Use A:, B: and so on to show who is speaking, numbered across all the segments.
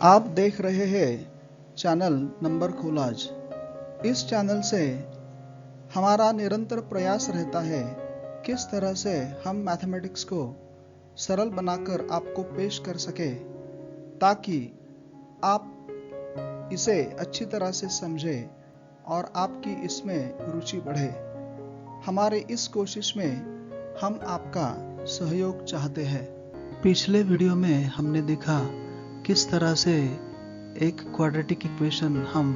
A: आप देख रहे हैं चैनल नंबर कोलाज। इस चैनल से हमारा निरंतर प्रयास रहता है किस तरह से हम मैथमेटिक्स को सरल बनाकर आपको पेश कर सके, ताकि आप इसे अच्छी तरह से समझें और आपकी इसमें रुचि बढ़े। हमारे इस कोशिश में हम आपका सहयोग चाहते हैं। पिछले वीडियो में हमने देखा किस तरह से एक क्वाड्रेटिक इक्वेशन हम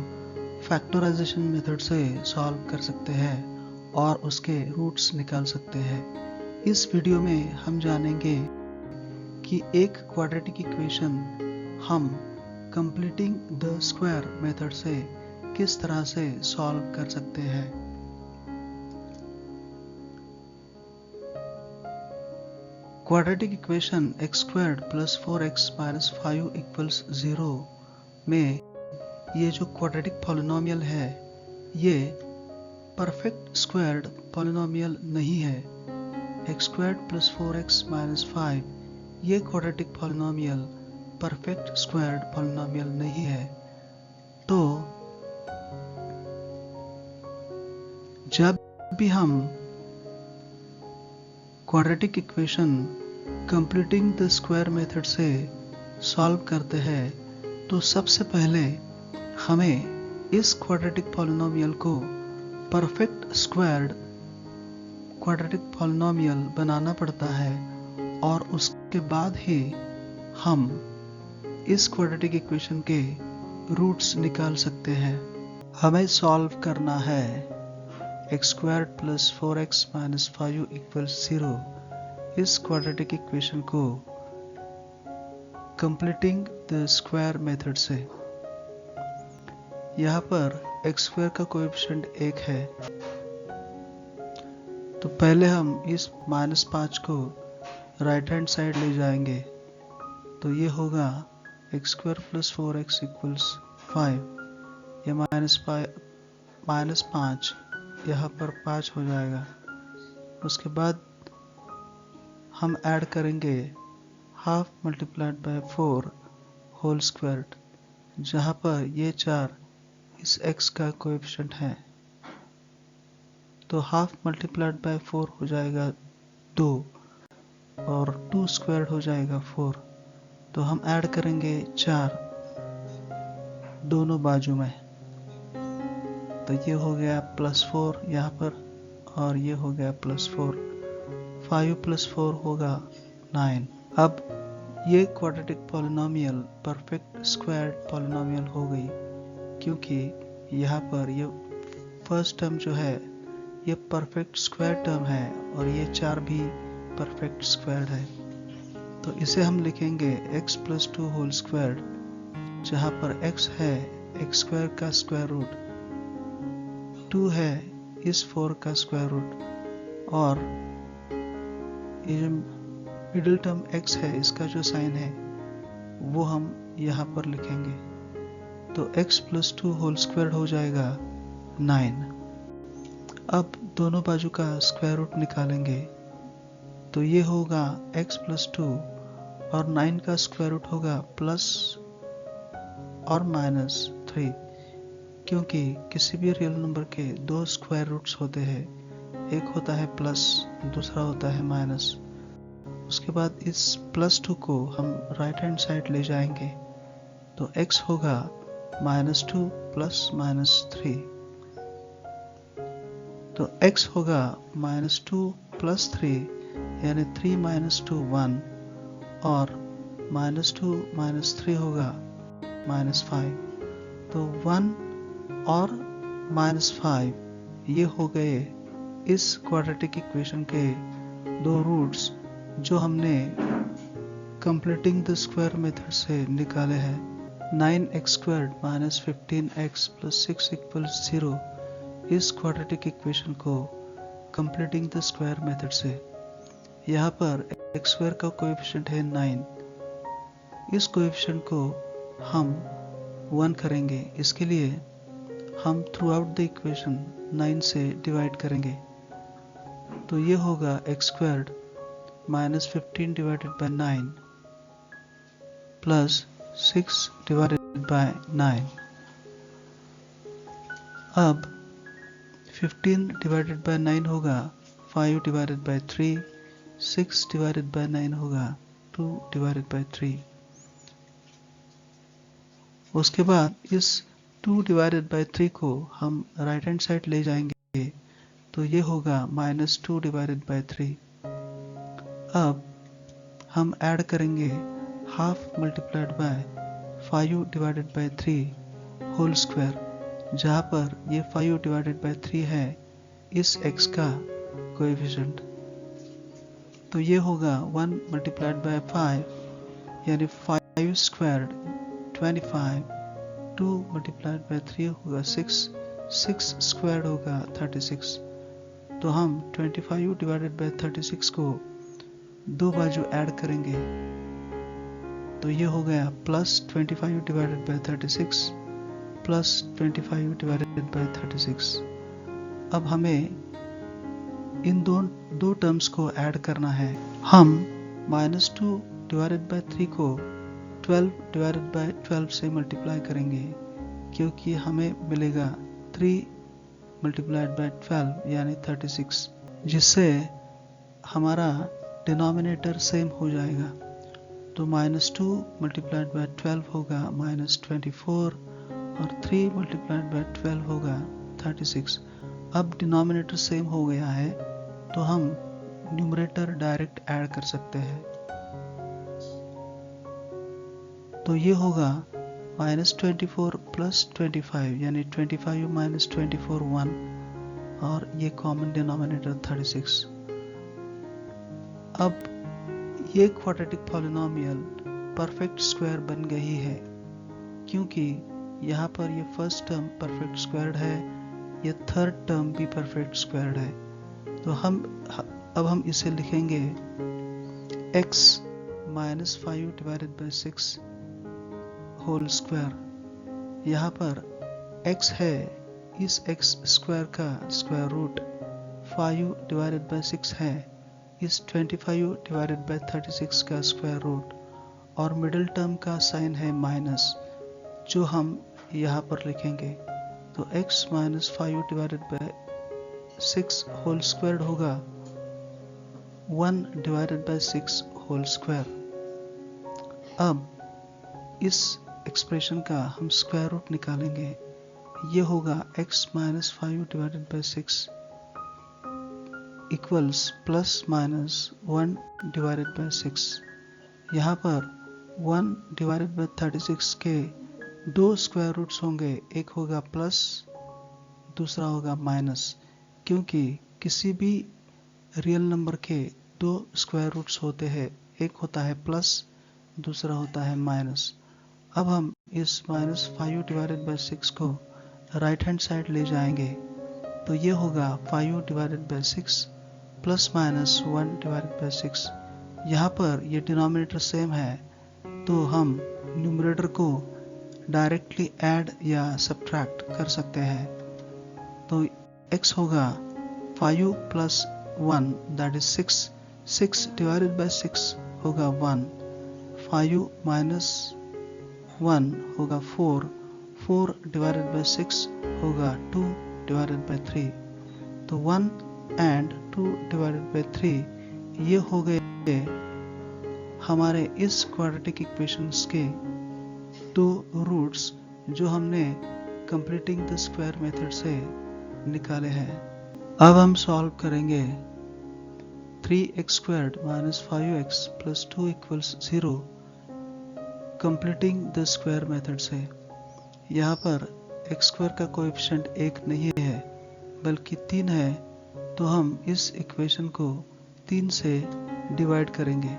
A: फैक्टराइजेशन मेथड से सॉल्व कर सकते हैं और उसके रूट्स निकाल सकते हैं। इस वीडियो में हम जानेंगे कि एक क्वाड्रेटिक इक्वेशन हम कंप्लीटिंग द स्क्वायर मेथड से किस तरह से सॉल्व कर सकते हैं। Quadratic equation x squared plus 4x minus 5 equals 0 में ये जो क्वाड्रेटिक पॉलिनोमियल है ये परफेक्ट स्क्वायर्ड पॉलिनोमियल नहीं है। x squared plus 4x minus 5 ये quadratic polynomial perfect squared polynomial नहीं है। तो जब भी हम quadratic equation completing the square method से सॉल्व करते हैं तो सबसे पहले हमें इस क्वाड्रेटिक पॉलिनोमियल को परफेक्ट स्क्वायर्ड क्वाड्रेटिक पॉलिनोमियल बनाना पड़ता है और उसके बाद ही हम इस क्वाड्रेटिक इक्वेशन के रूट्स निकाल सकते हैं। हमें सॉल्व करना है x squared plus 4x minus 5 equals 0 इस क्वाड्रेटिक इक्वेशन को कंप्लीटिंग द स्क्वायर मेथड से। यहाँ पर x स्क्वायर का कोएफिशिएंट 1 है, तो पहले हम इस माइनस 5 को राइट हैंड साइड ले जाएंगे, तो ये होगा x square plus 4x equals 5। ये माइनस 5 यहाँ पर 5 हो जाएगा। उसके बाद हम ऐड करेंगे half multiplied by 4 whole squared, जहाँ पर ये 4 इस x का कोएफिशिएंट है, तो हाफ मल्टीप्लाइड बाय 4 हो जाएगा 2 और 2 स्क्वायर्ड हो जाएगा 4। तो हम ऐड करेंगे 4 दोनों बाजू में, तो ये हो गया प्लस 4 यहाँ पर और ये हो गया प्लस 4। 5 प्लस 4 होगा 9। अब ये quadratic polynomial perfect squared polynomial हो गई, क्योंकि यहाँ पर ये फर्स्ट टर्म जो है ये परफेक्ट स्क्वायर टर्म है और ये 4 भी परफेक्ट स्क्वायर्ड है। तो इसे हम लिखेंगे x प्लस 2 होल स्क्वायर्ड, जहाँ पर x है x स्क्वायर का स्क्वायर रूट, 2 है इस 4 का स्क्वायर रूट और ये जो मिडिल टर्म x है इसका जो साइन है वो हम यहाँ पर लिखेंगे। तो x प्लस 2 होल स्क्वायर हो जाएगा 9। अब दोनों बाजू का स्क्वायर रूट निकालेंगे, तो ये होगा x प्लस 2 और 9 का स्क्वायर रूट होगा प्लस और माइनस 3, क्योंकि किसी भी रियल नंबर के 2 स्क्वायर रूट्स होते हैं, एक होता है प्लस, दूसरा होता है माइनस। उसके बाद इस प्लस 2 को हम राइट हैंड साइड ले जाएंगे, तो x होगा -2 प्लस -3, तो x होगा -2 प्लस 3 यानी 3 - 2 1 और -2 - 3 होगा -5। तो 1 और -5 ये हो गए इस क्वाड्रेटिक इक्वेशन के 2 रूट्स जो हमने कंप्लीटिंग द स्क्वायर मेथड से निकाले हैं। 9x squared minus 15x plus 6 equals 0 इस क्वाड्रेटिक इक्वेशन को कंप्लीटिंग द स्क्वायर मेथड से। यहाँ पर x स्क्वायर का कोएफिशिएंट है 9, इस कोएफिशिएंट को हम 1 करेंगे। इसके लिए हम थ्रू आउट द इक्वेशन 9 से डिवाइड करेंगे, तो ये होगा x squared minus 15 divided by 9 plus 6 divided bye 9। अब 15 डिवाइडेड बाय 9 होगा 5 डिवाइडेड बाय 3, 6 डिवाइडेड बाय 9 होगा 2 डिवाइडेड बाय 3। उसके बाद इस 2 डिवाइडेड बाय 3 को हम राइट हैंड साइड ले जाएंगे तो ये होगा -2 डिवाइडेड बाय 3। अब हम ऐड करेंगे half multiplied by 5 divided by 3 whole square, जहाँ पर ये 5 डिवाइडेड बाय 3 है इस x का कोएफिशिएंट। तो ये होगा 1 मल्टीप्लाइड बाय 5 यानी 5 स्क्वायर्ड 25, 2 मल्टीप्लाइड बाय 3 होगा 6, 6 स्क्वायर्ड होगा 36। तो हम 25 डिवाइडेड बाय 36 को दो बाजू ऐड करेंगे तो ये हो गया +25 डिवाइडेड बाय 36 +25 डिवाइडेड बाय 36। अब हमें इन दो टर्म्स को ऐड करना है। हम -2 डिवाइडेड बाय 3 को 12 डिवाइडेड बाय 12 से मल्टीप्लाई करेंगे क्योंकि हमें मिलेगा 3 मल्टीप्लाइड बाय 12 यानी 36, जिससे हमारा डिनोमिनेटर सेम हो जाएगा। तो -2 मल्टीप्लाइड बाय 12 होगा -24 और 3 मल्टीप्लाइड बाय 12 होगा 36। अब डिनोमिनेटर सेम हो गया है तो हम न्यूमरेटर डायरेक्ट ऐड कर सकते हैं। तो ये होगा -24 + 25 यानी 25 - 24 1 और ये कॉमन डिनोमिनेटर 36। अब ये क्वाड्रेटिक पॉलिनोमियल परफेक्ट स्क्वायर बन गई है क्योंकि यहाँ पर ये फर्स्ट टर्म परफेक्ट स्क्वायर्ड है, ये थर्ड टर्म भी परफेक्ट स्क्वायर्ड है। तो अब हम इसे लिखेंगे x - 5 divided by 6 whole square. यहाँ पर x है, इस x स्क्वायर का स्क्वायर रूट 5 डिवाइडेड बाय 6 है, इस 25 डिवाइडेड बाय 36 का स्क्वायर रूट, और मिडिल टर्म का साइन है माइनस जो हम यहाँ पर लिखेंगे। तो x - 5 divided by 6 whole square होगा 1 डिवाइडेड बाय 6 होल स्क्वायर। अब इस एक्सप्रेशन का हम स्क्वायर रूट निकालेंगे, ये होगा x - 5 divided by 6 equals ±1 divided by 6। यहाँ पर 1 डिवाइडेड बाय 36 के दो स्क्वायर रूट्स होंगे, एक होगा प्लस दूसरा होगा माइनस, क्योंकि किसी भी रियल नंबर के दो स्क्वायर रूट्स होते हैं, एक होता है प्लस दूसरा होता है माइनस। अब हम इस -5 डिवाइडेड बाय 6 को राइट हैंड साइड ले जाएंगे तो ये होगा 5 डिवाइडेड बाय 6 ±1 डिवाइडेड बाय 6। यहाँ पर ये डिनोमिनेटर सेम है तो हम न्यूमरेटर को डायरेक्टली ऐड या सब्ट्रैक्ट कर सकते हैं। तो x होगा 5 + 1 दैट इज 6, 6 डिवाइडेड बाय 6 होगा 1, 5 - 1 होगा 4, 4 डिवाइडेड बाय 6 होगा 2 डिवाइडेड बाय 3। तो 1 and 2 डिवाइडेड बाय 3 ये हो गए हमारे इस क्वाड्रेटिक इक्वेशंस के दो रूट्स जो हमने कंप्लीटिंग द स्क्वायर मेथड से निकाले हैं। अब हम सॉल्व करेंगे 3x² - 5x + 2 = 0 completing the square method से। यहाँ पर x² का कोएफिशिएंट 1 नहीं है बल्कि 3 है, तो हम इस इक्वेशन को 3 से डिवाइड करेंगे।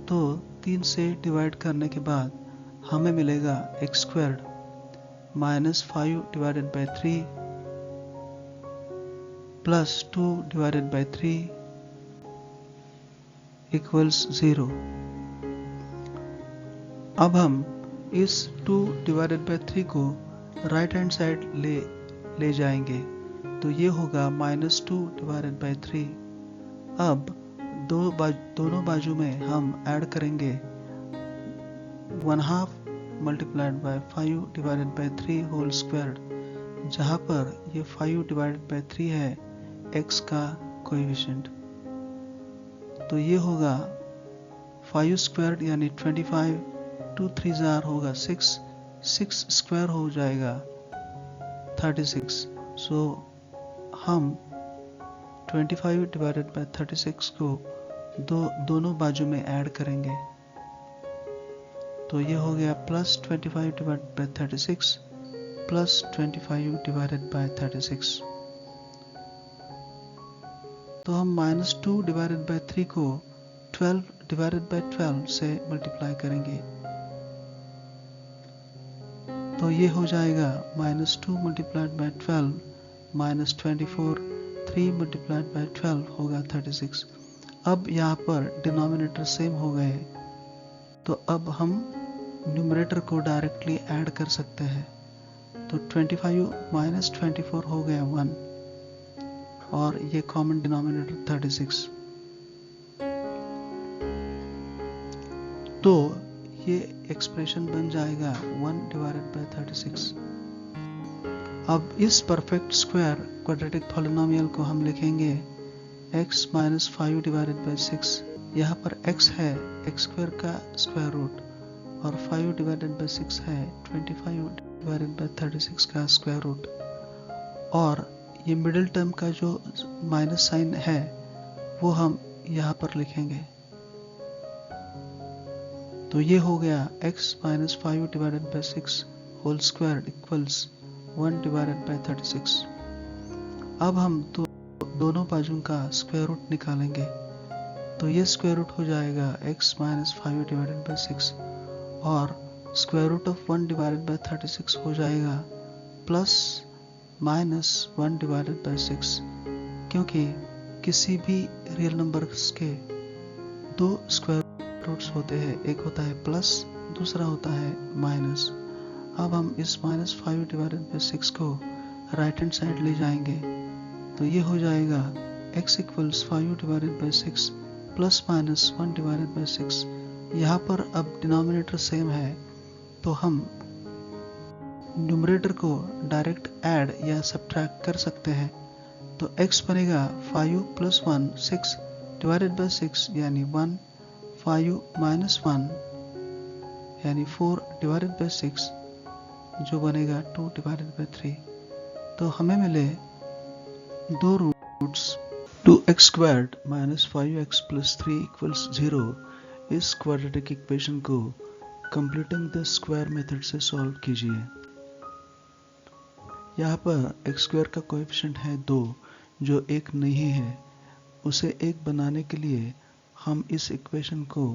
A: तो 3 से डिवाइड करने के बाद हमें मिलेगा x² - 5 divided by 3 + 2 divided by 3 = 0। अब हम इस 2 डिवाइडेड बाय 3 को राइट हैंड साइड ले जाएंगे तो ये होगा -2 डिवाइडेड बाय 3। अब दोनों बाजू में हम ऐड करेंगे 1/2 multiplied by 5 divided by 3 whole squared, जहाँ पर ये 5 डिवाइडेड बाय 3 है x का कोएफिशिएंट। तो ये होगा 5 स्क्वायर्ड यानी 25, 2 3 जार होगा 6, 6 स्क्वायर हो जाएगा 36। सो हम 25 डिवाइडेड बाय 36 को दोनों बाजू में ऐड करेंगे। तो ये हो गया plus 25 divided by 36 plus 25 divided by 36। तो हम -2 डिवाइडेड बाय 3 को 12 डिवाइडेड बाय 12 से मल्टीप्लाई करेंगे। तो ये हो जाएगा -2 मल्टीप्लाइड बाय 12 -24, 3 मल्टीप्लाइड बाय 12 होगा 36। अब यहाँ पर डिनोमिनेटर सेम हो गए, तो अब हम न्यूमरेटर को डायरेक्टली ऐड कर सकते हैं। तो 25 माइनस 24 हो गया 1 और ये कॉमन डिनोमिनेटर 36। तो ये एक्सप्रेशन बन जाएगा 1 डिवाइडेड बाय 36। अब इस परफेक्ट स्क्वायर क्वाड्रेटिक पॉलिनोमियल को हम लिखेंगे x माइनस 5 डिवाइडेड बाय 6। यहाँ पर x है x स्क्वायर का स्क्वायर रूट और 5 डिवाइडेड बाय 6 है 25 डिवाइडेड बाय 36 का स्क्वायर रूट, और ये मिडिल टर्म का जो माइनस साइन है वो हम यहाँ पर लिखेंगे। तो ये हो गया x minus 5 divided by 6 whole square equals 1 divided by 36। अब हम दोनों बाजू का स्क्वायर रूट निकालेंगे। तो ये स्क्वायर रूट हो जाएगा x माइनस 5 डिवाइडेड बाय 6 और square root of 1 divided by 36 हो जाएगा प्लस माइनस 1 डिवाइडेड बाय 6, क्योंकि किसी भी रियल नंबर्स के दो स्क्वायर रूट्स होते हैं, एक होता है प्लस, दूसरा होता है माइनस। अब हम इस -5 डिवाइडेड बाय 6 को राइट हैंड साइड ले जाएंगे। तो ये हो जाएगा x equals 5 divided by 6 plus minus 1 divided by 6। यहाँ पर अब डिनोमिनेटर सेम है, तो हम न्यूमरेटर को डायरेक्ट ऐड या सब्ट्रैक्ट कर सकते हैं। तो x बनेगा 5 प्लस 1 6 डिवाइडेड बाय 6 यानी 1, 5 माइनस 1 यानी 4 डिवाइडेड बाय 6 जो बनेगा 2 डिवाइडेड बाय 3। तो हमें मिले दो roots 2x squared minus 5x plus 3 equals 0। इस क्वाड्रेटिक इक्वेशन को कंप्लीटिंग द स्क्वायर मेथड से सॉल्व कीजिए। यहाँ पर x स्क्वायर का कोएफिशिएंट है 2 जो 1 नहीं है। उसे 1 बनाने के लिए हम इस इक्वेशन को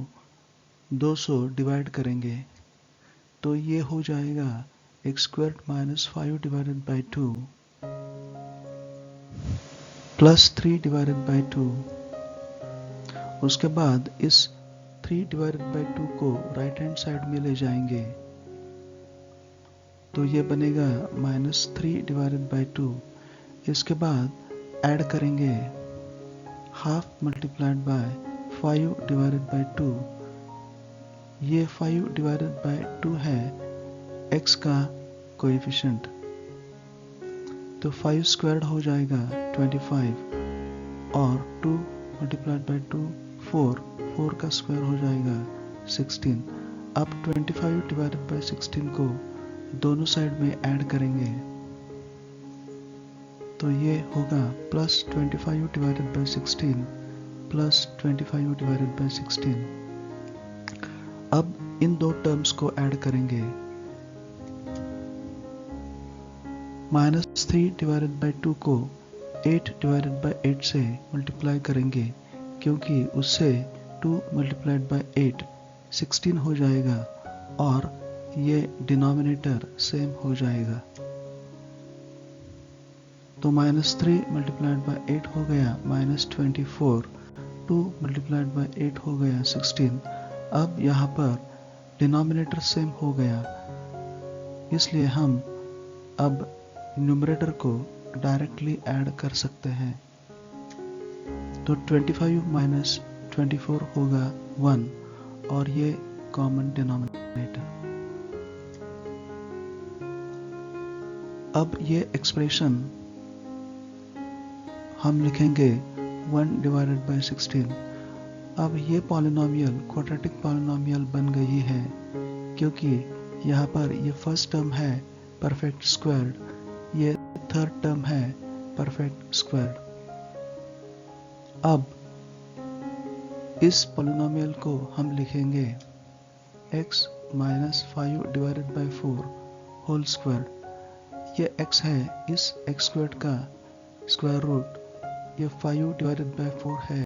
A: 200 डिवाइड करेंगे। तो ये हो जाएगा x square minus 5 divided bye 2 plus 3 divided bye 2। उसके बाद इस 3 डिवाइडेड बाय 2 को राइट हैंड साइड में ले जाएंगे। तो ये बनेगा -3 डिवाइडेड बाय 2। इसके बाद ऐड करेंगे half multiplied by 5 divided bye 2। ये 5 डिवाइडेड बाय 2 है x का कोएफिशिएंट। तो 5 स्क्वायर्ड हो जाएगा 25 और 2 मल्टीप्लाइड बाय 2 4 का स्क्वायर हो जाएगा 16। अब 25 डिवाइडेड बाय 16 को दोनों साइड में ऐड करेंगे। तो ये होगा plus 25 divided by 16 plus 25 divided by 16। अब इन दो टर्म्स को ऐड करेंगे। -3 डिवाइडेड बाय 2 को 8 डिवाइडेड बाय 8 से मल्टीप्लाई करेंगे, क्योंकि उससे 2 मल्टीप्लाइड बाय 8 16 हो जाएगा और ये डिनोमिनेटर सेम हो जाएगा। तो -3 मल्टीप्लाइड बाय 8 हो गया -24, 2 मल्टीप्लाइड बाय 8 हो गया 16। अब यहाँ पर डिनोमिनेटर सेम हो गया, इसलिए हम अब न्यूमरेटर को डायरेक्टली ऐड कर सकते हैं। तो 25 माइनस 24 होगा 1 और ये कॉमन डिनोमिनेटर। अब ये एक्सप्रेशन हम लिखेंगे 1 डिवाइडेड बाय 16। अब ये पॉलिनोमियल क्वाड्रेटिक पॉलिनोमियल बन गई है क्योंकि यहाँ पर ये फर्स्ट टर्म है परफेक्ट स्क्वायर्ड, ये थर्ड टर्म है परफेक्ट स्क्वायर्ड। अब इस पॉलिनोमियल को हम लिखेंगे x minus 5 divided by 4 whole squared. ये x है, इस x स्क्वायर्ड का स्क्वायर रूट, ये 5 डिवाइडेड बाय 4 है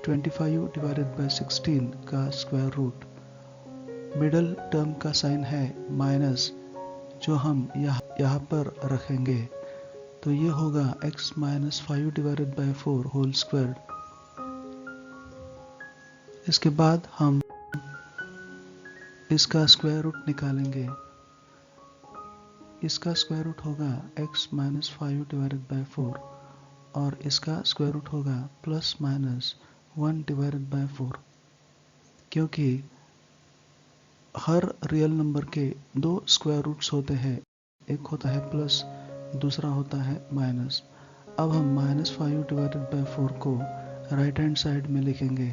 A: 25 डिवाइडेड बाय 16 का स्क्वायर रूट। मिडल टर्म का साइन है माइनस, जो हम यहाँ पर रखेंगे, तो ये होगा x minus 5 divided by 4 whole squared. इसके बाद हम इसका स्क्वायर रूट निकालेंगे। इसका स्क्वायर रूट होगा x माइनस 5 डिवाइडेड बाय 4 और इसका स्क्वायर रूट होगा प्लस माइनस 1 डिवाइडेड बाय 4, क्योंकि हर रियल नंबर के दो स्क्वायर रूट्स होते हैं, एक होता है प्लस, दूसरा होता है माइनस। अब हम माइनस 5 डिवाइडेड बाय 4 को राइट हैंड साइड में लिखेंगे,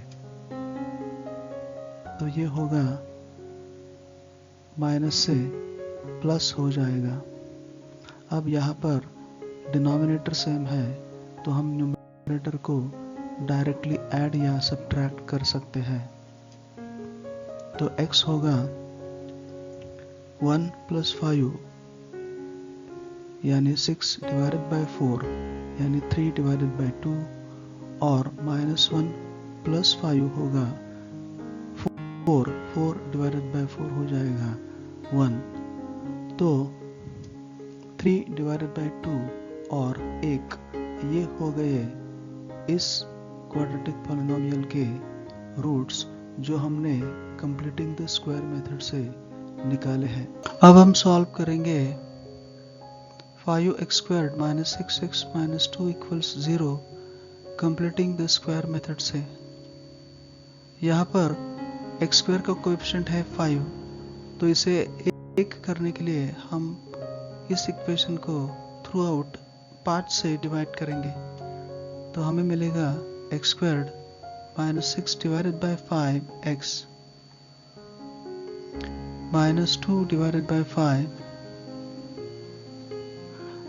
A: तो ये होगा माइनस से प्लस हो जाएगा। अब यहाँ पर डिनोमिनेटर सेम है तो हम न्यूमरेटर को डायरेक्टली ऐड या सब्ट्रैक्ट कर सकते हैं। तो x होगा 1 प्लस 5 यानी 6 डिवाइडेड बाय 4 यानी 3 डिवाइडेड बाय 2 और माइनस 1 प्लस 5 होगा 4 डिवाइडेड बाय 4 हो जाएगा 1। तो 3 डिवाइडेड बाय 2 और 1 ये हो गए इस क्वाड्रेटिक पॉलिनोमियल के रूट्स जो हमने कंप्लीटिंग द स्क्वायर मेथड से निकाले हैं। अब हम सॉल्व करेंगे 5x squared minus 6x minus 2 equals 0 completing the square method से। यहाँ पर x स्क्वायर का कोएफिशिएंट है 5, तो इसे एक करने के लिए हम इस इक्वेशन को थ्रू आउट पार्ट से डिवाइड करेंगे, तो हमें मिलेगा x squared minus 6 divided bye 5x minus 2 divided by 5।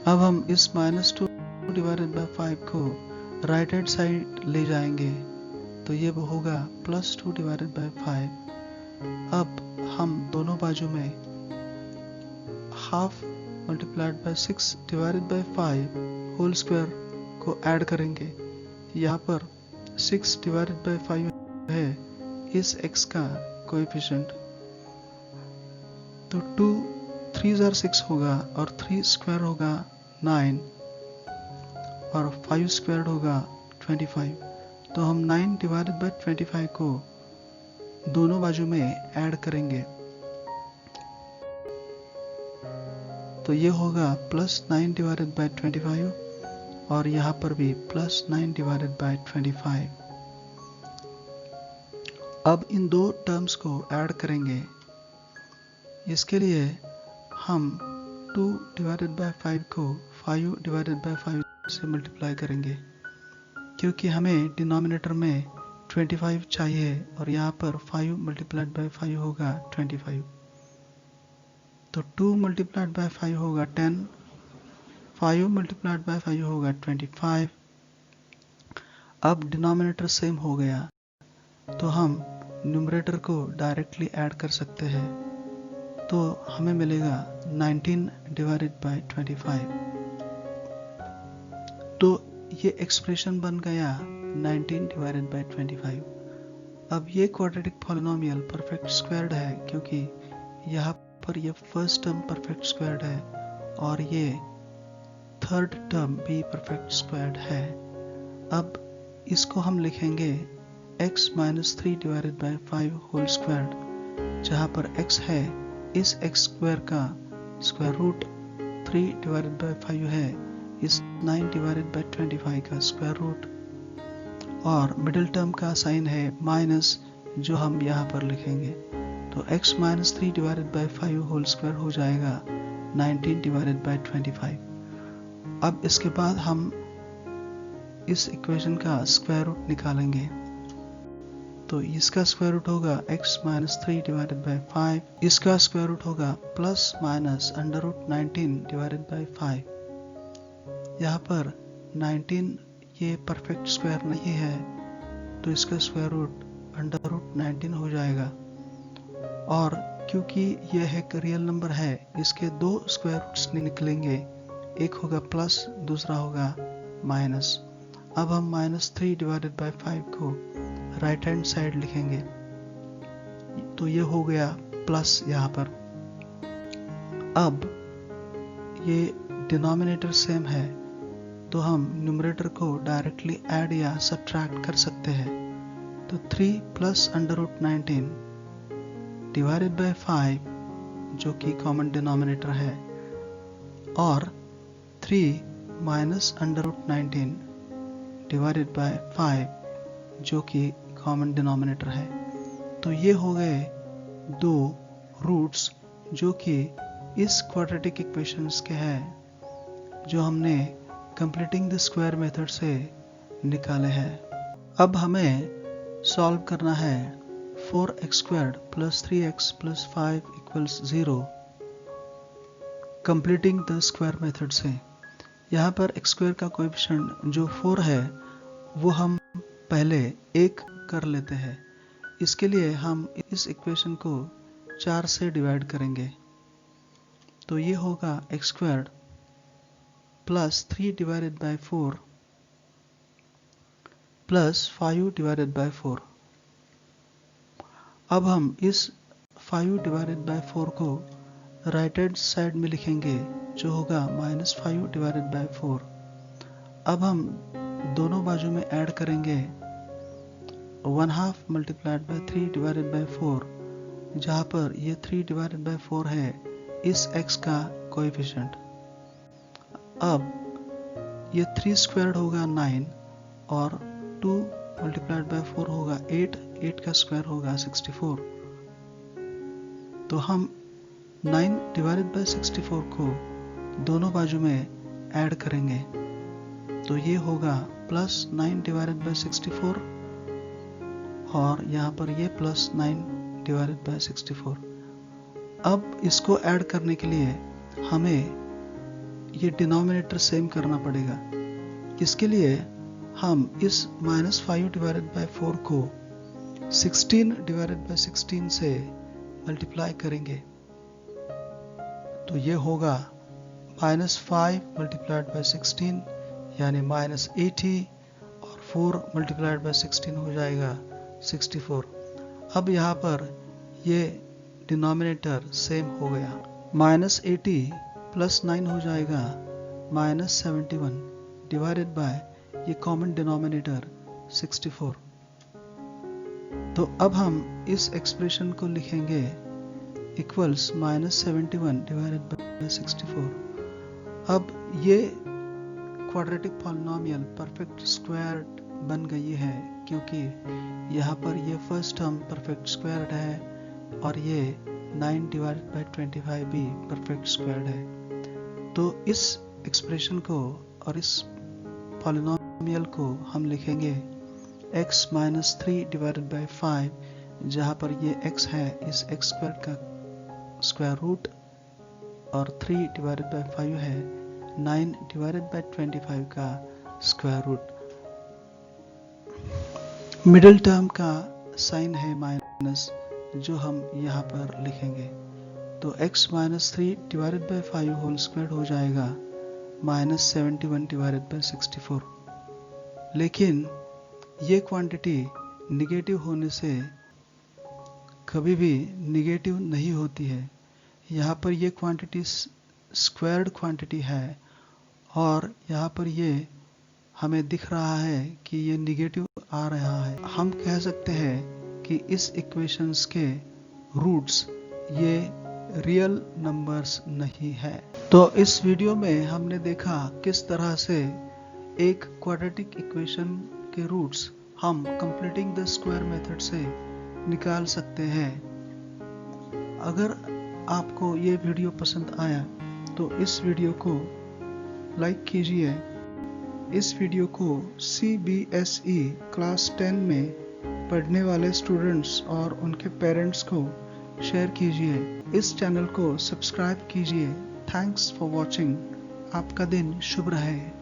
A: अब हम इस माइनस 2 डिवाइडेड बाय 5 को राइट हैंड साइड ले जाएंगे, तो ये होगा प्लस 2 डिवाइडेड बाय 5। अब हम दोनों बाजू में half multiplied by 6 divided by 5 whole square को ऐड करेंगे। यहाँ पर 6 डिवाइडेड बाय 5 है इस x का कोएफिशिएंट, तो 2 3 जार 6 होगा और 3 स्क्वायर होगा 9 और 5 स्क्वायर होगा 25। तो हम 9 डिवाइडेड बाय 25 को दोनों बाजू में ऐड करेंगे, तो ये होगा प्लस 9 डिवाइडेड बाय 25 और यहाँ पर भी प्लस 9 डिवाइडेड बाय 25। अब इन दो टर्म्स को ऐड करेंगे। इसके लिए हम 2 डिवाइडेड बाय 5 को 5 डिवाइडेड बाय 5 से मल्टीप्लाई करेंगे, क्योंकि हमें डिनोमिनेटर में 25 चाहिए और यहाँ पर 5 मल्टीप्लाइड बाय 5 होगा 25। तो 2 मल्टीप्लाइड बाय 5 होगा 10, 5 मल्टीप्लाइड बाय 5 होगा 25। अब डिनोमिनेटर सेम हो गया तो हम न्यूमरेटर को डायरेक्टली ऐड कर सकते हैं, तो हमें मिलेगा 19 डिवाइडेड बाय 25। तो ये एक्सप्रेशन बन गया 19 डिवाइडेड बाय 25। अब ये क्वाड्रेटिक पॉलिनोमियल परफेक्ट स्क्वायर्ड है क्योंकि यहाँ पर ये फर्स्ट टर्म परफेक्ट स्क्वायर्ड है और ये थर्ड टर्म भी परफेक्ट स्क्वायर्ड है। अब इसको हम लिखेंगे x minus 3 divided by 5 whole squared, जहाँ पर x है इस x स्क्वायर का स्क्वायर रूट, 3 डिवाइडेड बाय 5 है इस 9 डिवाइडेड बाय 25 का स्क्वायर रूट, और मिडिल टर्म का साइन है माइनस जो हम यहाँ पर लिखेंगे। तो x minus 3 divided by 5 whole square हो जाएगा 19 डिवाइडेड बाई 25। अब इसके बाद हम इस इक्वेशन का स्क्वायर रूट निकालेंगे। तो इसका स्क्वायर रूट होगा x माइनस 3 डिवाइडेड बाई 5, इसका स्क्वायर रूट होगा plus minus under root 19 divided by 5। यहाँ पर 19 ये परफेक्ट स्क्वायर नहीं है, तो इसका स्क्वायर रूट अंडर रूट 19 हो जाएगा। और क्योंकि यह एक रियल नंबर है, इसके दो स्क्वायर रूट्स निकलेंगे, एक होगा प्लस, दूसरा होगा माइनस। अब हम माइनस 3 डिवाइडेड बाई 5 को राइट हैंड साइड लिखेंगे, तो ये हो गया प्लस यहाँ पर। अब ये डिनोमिनेटर सेम है, तो हम न्यूमरेटर को डायरेक्टली ऐड या सब्ट्रैक्ट कर सकते हैं। तो 3 plus under root 19 divided by 5 जो कि कॉमन डिनोमिनेटर है, और 3 minus under root 19 divided by 5 जो कि कॉमन डिनोमिनेटर है। तो ये हो गए दो रूट्स जो कि इस क्वाड्रेटिक इक्वेशंस के हैं, जो हमने कंप्लीटिंग द स्क्वायर मेथड से निकाले हैं। अब हमें सॉल्व करना है 4x squared plus 3x plus 5 equals 0 completing the square method से। यहाँ पर x स्क्वायर का कोएफिशिएंट जो 4 है वो हम पहले 1 कर लेते हैं। इसके लिए हम इस इक्वेशन को 4 से डिवाइड करेंगे, तो ये होगा x squared plus 3 divided by 4 plus 5 divided by 4। अब हम इस 5 डिवाइडेड बाई 4 को राइट हैंड साइड में लिखेंगे, जो होगा माइनस 5 डिवाइडेड बाई 4। अब हम दोनों बाजू में ऐड करेंगे 1/2 मल्टीप्लाइड बाई 3 डिवाइडेड बाई 4, जहाँ पर ये 3 डिवाइडेड बाई 4 है इस x का कोएफिशिएंट। अब ये 3 स्क्वायर्ड होगा 9 और 2 मल्टीप्लाइड बाई 4 होगा 8, 8 का स्क्वायर होगा 64। तो हम 9 डिवाइडेड बाई 64 को दोनों बाजू में ऐड करेंगे, तो ये होगा प्लस 9 डिवाइडेड बाई 64 और यहाँ पर ये प्लस 9 डिवाइडेड बाई 64। अब इसको ऐड करने के लिए हमें ये डिनोमिनेटर सेम करना पड़ेगा। इसके लिए हम इस माइनस 5 डिवाइडेड बाई 4 को 16 डिवाइडेड बाई 16 से मल्टीप्लाई करेंगे, तो ये होगा माइनस 5 मल्टीप्लाइड बाई 16 यानी माइनस 80 और 4 मल्टीप्लाइड बाई 16 हो जाएगा 64। अब यहाँ पर ये डिनोमिनेटर सेम हो गया। माइनस 80 प्लस 9 हो जाएगा माइनस 71 डिवाइडेड बाय ये कॉमन डिनोमिनेटर 64। तो अब हम इस एक्सप्रेशन को लिखेंगे इक्वल्स माइनस 71 डिवाइडेड बाय 64। अब ये क्वाड्रेटिक पॉलिनोमियल परफेक्ट स्क्वायर बन गई है, क्योंकि यहाँ पर ये फर्स्ट टर्म परफेक्ट स्क्वायर्ड है और ये 9 डिवाइडेड बाई 25 भी परफेक्ट स्क्वायर्ड है। तो इस एक्सप्रेशन को और इस पॉलिनोमियल को हम लिखेंगे x माइनस 3 डिवाइडेड बाई 5, जहाँ पर ये x है, इस x स्क्वायर का स्क्वायर रूट, और 3 डिवाइडेड बाई 5 है 9 डिवाइडेड बाई 25 का स्क्वायर रूट। मिडिल टर्म का साइन है माइनस, जो हम यहाँ पर लिखेंगे। तो x minus 3 divided by 5 whole square हो जाएगा माइनस 71 डिवाइडेड बाई 64। लेकिन ये क्वांटिटी निगेटिव होने से कभी भी निगेटिव नहीं होती है। यहाँ पर ये क्वांटिटी स्क्वायर्ड क्वांटिटी है और यहाँ पर ये हमें दिख रहा है कि ये निगेटिव आ रहा है। हम कह सकते हैं कि इस इक्वेशंस के रूट्स ये रियल नंबर्स नहीं है। तो इस वीडियो में हमने देखा किस तरह से एक क्वाड्रेटिक इक्वेशन के रूट्स हम कंप्लीटिंग द स्क्वायर मेथड से निकाल सकते हैं। अगर आपको ये वीडियो पसंद आया तो इस वीडियो को लाइक कीजिए। इस वीडियो को CBSE क्लास 10 में पढ़ने वाले स्टूडेंट्स और उनके पेरेंट्स को शेयर कीजिए। इस चैनल को सब्सक्राइब कीजिए। Thanks for watching. आपका दिन शुभ रहे।